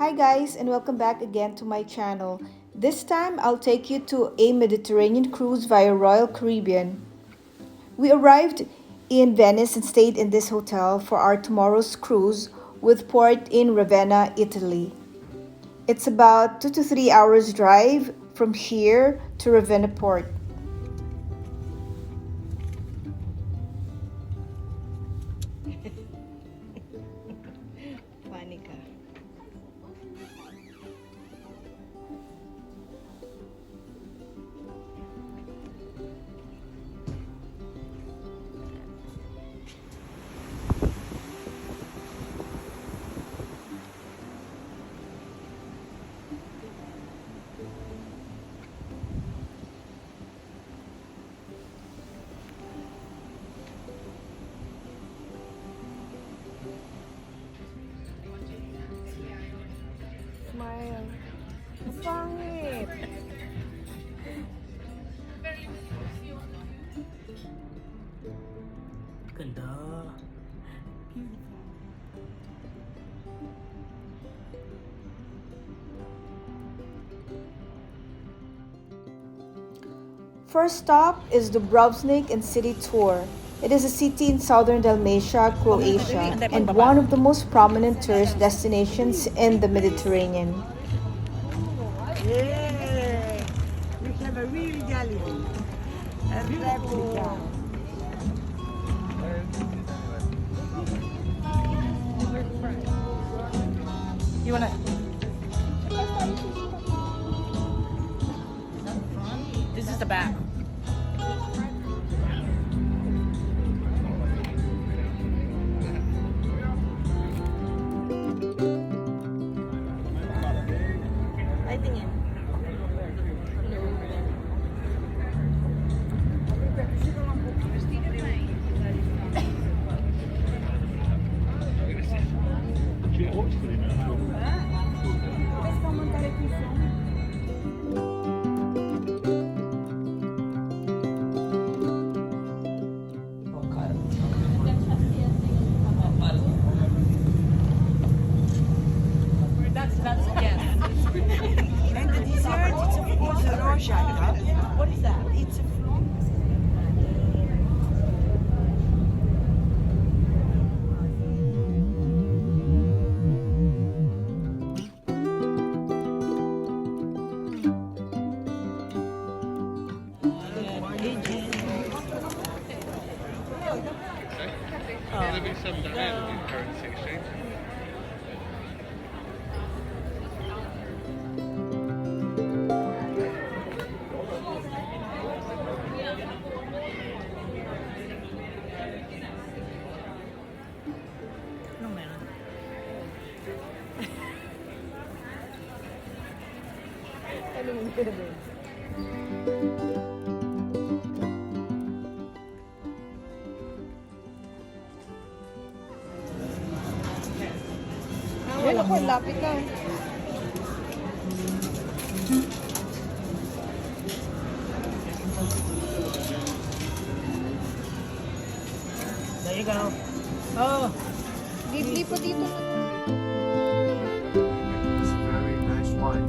Hi guys, and welcome back again to my channel. This time I'll take you to a Mediterranean cruise via Royal Caribbean. We arrived in Venice and stayed in this hotel for our tomorrow's cruise with port in Ravenna, Italy. It's about 2 to 3 hours drive from here to Ravenna port. Panika. Smile. Ang pangit. Ganda. First stop is Dubrovnik and City Tour. It is a city in southern Dalmatia, Croatia, and one of the most prominent tourist destinations in the Mediterranean. Yeah. We have a real gallery. A replica. You wanna? This is the back. I think it. That's yes. And the dessert, it's of course a rojaka. What is that? It's a fruit. There'll be some that will be currency exchange. No meron. Ano mo meron? Wala ko, lapit lang. There you go. Oh, Bibli pa dito. It's very nice wine.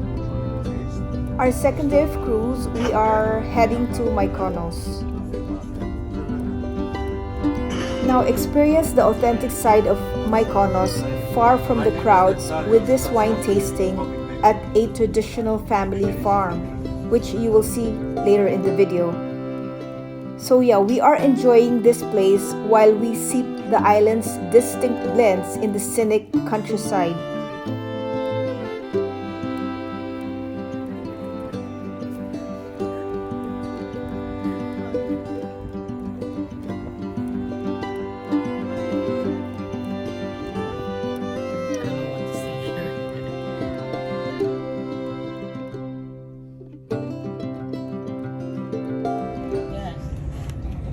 Taste. Our second day of cruise, we are heading to Mykonos. Now experience the authentic side of Mykonos, far from the crowds, with this wine tasting at a traditional family farm, which you will see later in the video. So yeah, we are enjoying this place while we sip the island's distinct blends in the scenic countryside.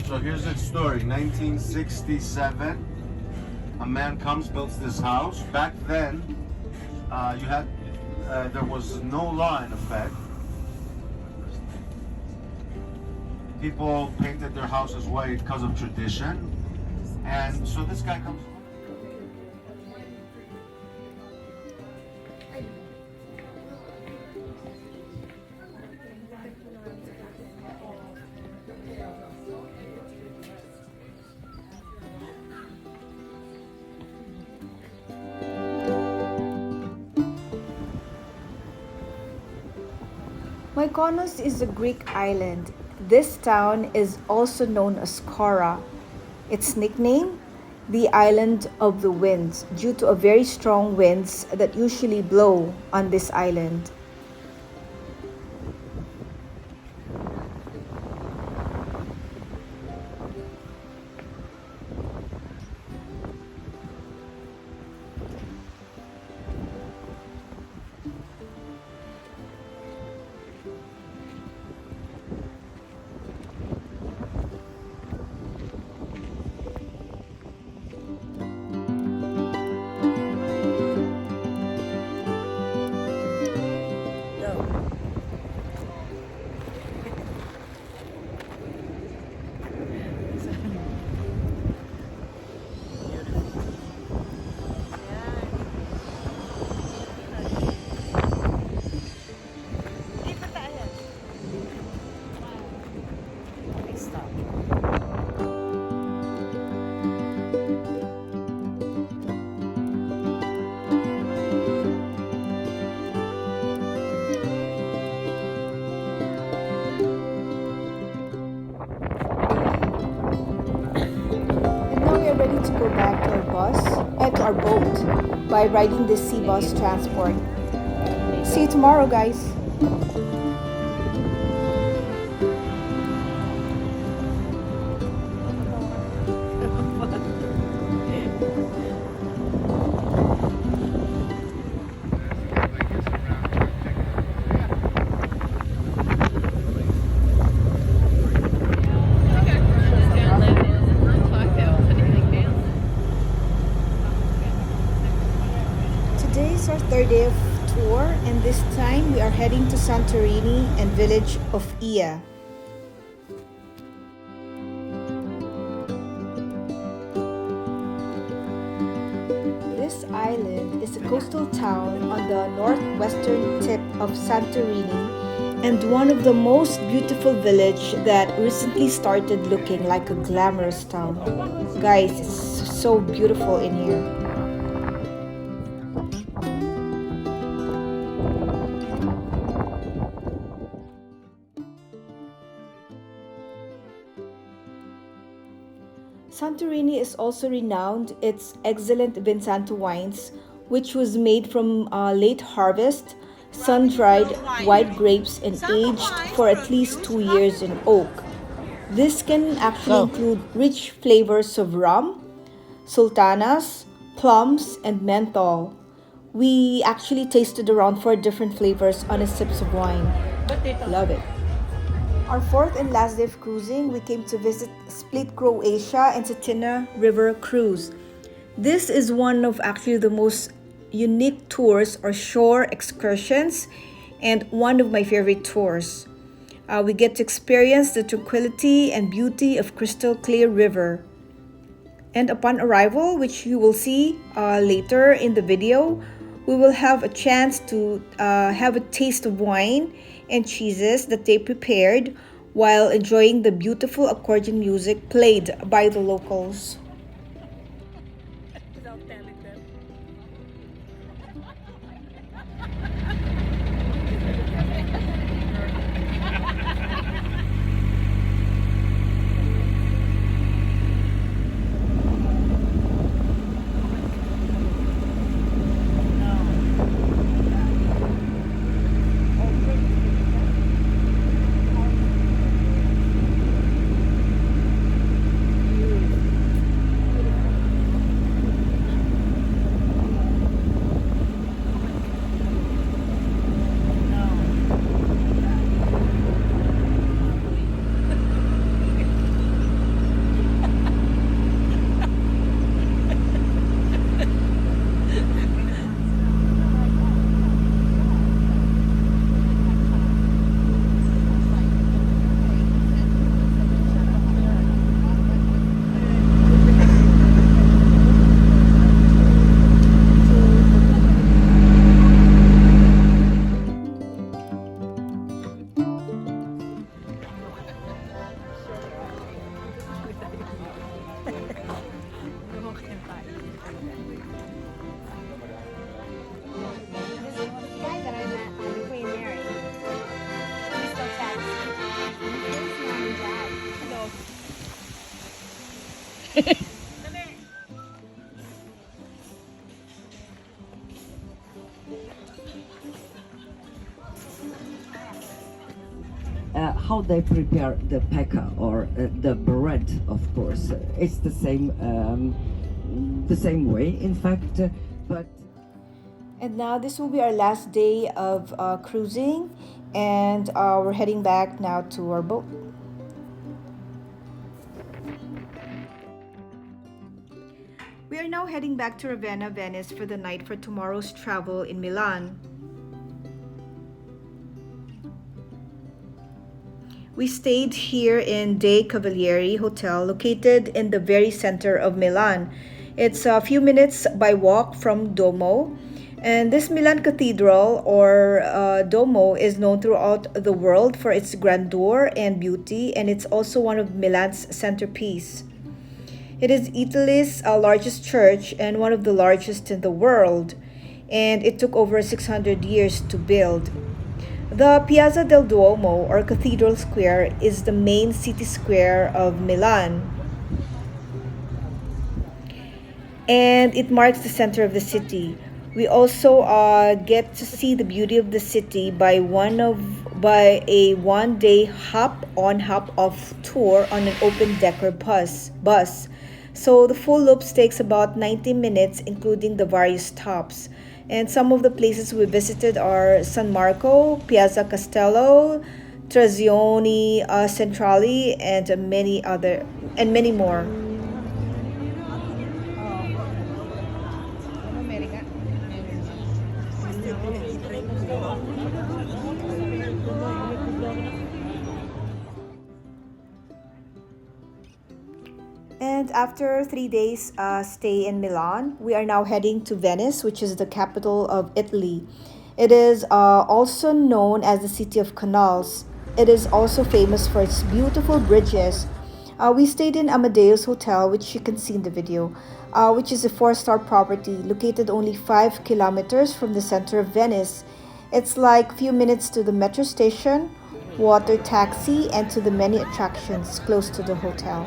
So here's its story. 1967, a man comes, builds this house. Back then, there was no law in effect. People painted their houses white because of tradition. And so this guy comes. Mykonos is a Greek island. This town is also known as Kora. Its nickname, the Island of the Winds, due to a very strong winds that usually blow on this island. And now we are ready to go back to our boat by riding the sea bus transport. See you tomorrow, guys. Today is our third day of tour, and this time we are heading to Santorini and village of Ia. This island is a coastal town on the northwestern tip of Santorini and one of the most beautiful village that recently started looking like a glamorous town. Guys, it's so beautiful in here. Santorini is also renowned its excellent Vinsanto wines, which was made from late harvest, sun-dried white grapes and aged for at least 2 years in oak. This can actually include rich flavors of rum, sultanas, plums, and menthol. We actually tasted around 4 different flavors on a sips of wine. Love it. Our fourth and last day of cruising, we came to visit Split, Croatia and Cetina River Cruise. This is one of actually the most unique tours or shore excursions and one of my favorite tours. We get to experience the tranquility and beauty of crystal clear river. And upon arrival, which you will see later in the video, we will have a chance to have a taste of wine and cheeses that they prepared while enjoying the beautiful accordion music played by the locals. How they prepare the peka or the bread, of course, it's the same way, in fact, but. And now this will be our last day of cruising, and we're heading back now to our boat. We are now heading back to Ravenna, Venice for the night for tomorrow's travel in Milan. We stayed here in De Cavalieri Hotel, located in the very center of Milan. It's a few minutes by walk from Duomo. And this Milan Cathedral or Duomo is known throughout the world for its grandeur and beauty, and it's also one of Milan's centerpiece. It is Italy's largest church and one of the largest in the world, and it took over 600 years to build. The Piazza del Duomo, or Cathedral Square, is the main city square of Milan, and it marks the center of the city. We also get to see the beauty of the city by a one-day hop-on, hop-off tour on an open-decker bus. So the full loop takes about 90 minutes, including the various stops. And some of the places we visited are San Marco, Piazza Castello, Trazioni Centrali, and many more. And after 3 days stay in Milan, we are now heading to Venice, which is the capital of Italy. It is also known as the city of canals. It is also famous for its beautiful bridges. We stayed in Amadeus Hotel, which you can see in the video, which is a 4-star property located only 5 kilometers from the center of Venice. It's like a few minutes to the metro station, water taxi, and to the many attractions close to the hotel.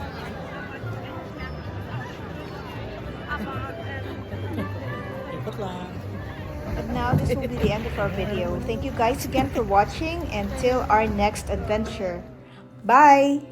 And now this will be the end of our video. Thank you guys again for watching. Until our next adventure. Bye!